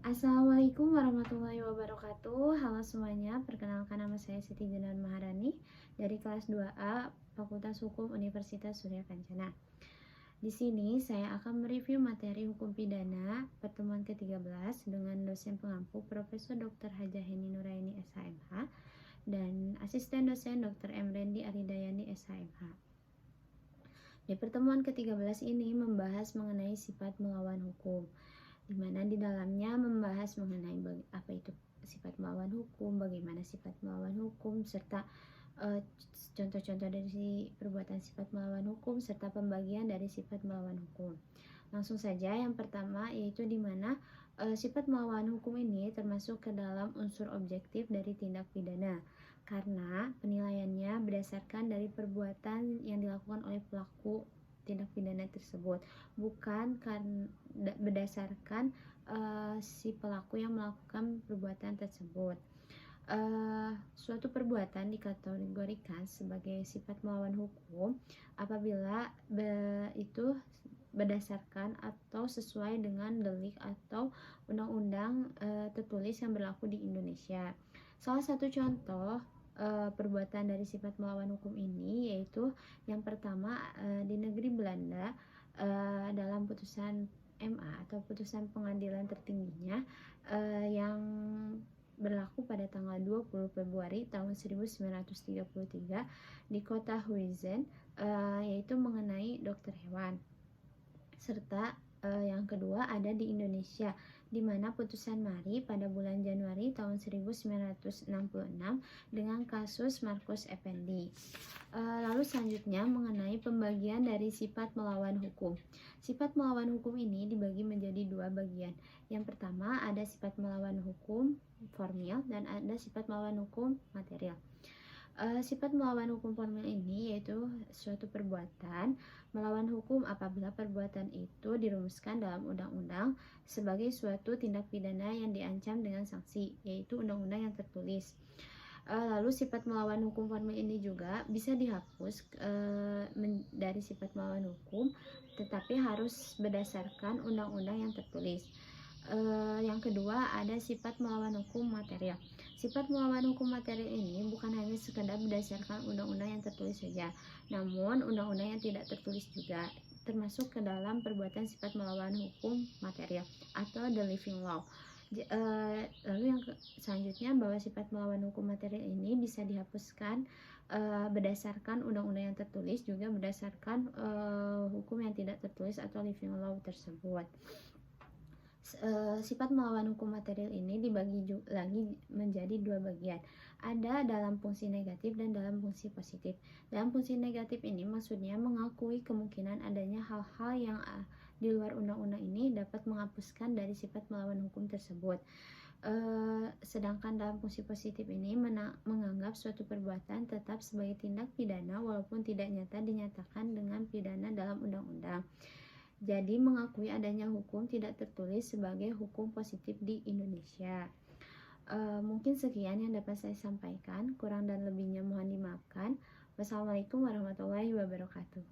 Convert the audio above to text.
Assalamualaikum warahmatullahi wabarakatuh. Halo semuanya, perkenalkan nama saya Siti Jenar Maharani dari kelas 2A Fakultas Hukum Universitas Surya Kencana. Di sini saya akan mereview materi hukum pidana pertemuan ke-13 dengan dosen pengampu Profesor Dr. Hajah Heni Nuraini SHMH dan asisten dosen Dr. Emrendi Aridayani SHMH. Di pertemuan ke-13 ini membahas mengenai sifat melawan hukum, di mana di dalamnya membahas mengenai apa itu sifat melawan hukum, bagaimana sifat melawan hukum, serta contoh-contoh dari perbuatan sifat melawan hukum, serta pembagian dari sifat melawan hukum. Langsung saja, yang pertama yaitu di mana sifat melawan hukum ini termasuk ke dalam unsur objektif dari tindak pidana, karena penilaiannya berdasarkan dari perbuatan yang dilakukan oleh pelaku tindak pidana tersebut, bukan karena berdasarkan si pelaku yang melakukan perbuatan tersebut. Suatu perbuatan dikategorikan sebagai sifat melawan hukum apabila itu berdasarkan atau sesuai dengan delik atau undang-undang tertulis yang berlaku di Indonesia. Salah satu contoh perbuatan dari sifat melawan hukum ini yaitu yang pertama di negeri Belanda dalam putusan MA atau putusan pengadilan tertingginya yang berlaku pada tanggal 20 Februari tahun 1933 di kota Huizen, yaitu mengenai dokter hewan. Serta yang kedua ada di Indonesia, di mana putusan Mari pada bulan Januari tahun 1966 dengan kasus Markus Effendi. Lalu selanjutnya mengenai pembagian dari sifat melawan hukum. Sifat melawan hukum ini dibagi menjadi dua bagian. Yang pertama ada sifat melawan hukum formil dan ada sifat melawan hukum material. Sifat melawan hukum formil ini yaitu suatu perbuatan melawan hukum apabila perbuatan itu dirumuskan dalam undang-undang sebagai suatu tindak pidana yang diancam dengan sanksi, yaitu undang-undang yang tertulis. Lalu sifat melawan hukum formil ini juga bisa dihapus dari sifat melawan hukum, tetapi harus berdasarkan undang-undang yang tertulis. Yang kedua ada sifat melawan hukum material. Sifat melawan hukum material ini bukan hanya sekedar berdasarkan undang-undang yang tertulis saja, namun undang-undang yang tidak tertulis juga termasuk ke dalam perbuatan sifat melawan hukum material atau the living law. Lalu yang selanjutnya bahwa sifat melawan hukum material ini bisa dihapuskan berdasarkan undang-undang yang tertulis, juga berdasarkan hukum yang tidak tertulis atau living law tersebut. Sifat melawan hukum material ini dibagi lagi menjadi dua bagian. Ada dalam fungsi negatif dan dalam fungsi positif. Dalam fungsi negatif ini maksudnya mengakui kemungkinan adanya hal-hal yang di luar undang-undang ini dapat menghapuskan dari sifat melawan hukum tersebut. Sedangkan dalam fungsi positif ini menganggap suatu perbuatan tetap sebagai tindak pidana walaupun tidak nyata dinyatakan dengan pidana dalam undang-undang. Jadi mengakui adanya hukum tidak tertulis sebagai hukum positif di Indonesia. Mungkin sekian yang dapat saya sampaikan, kurang dan lebihnya mohon dimaafkan. Wassalamualaikum warahmatullahi wabarakatuh.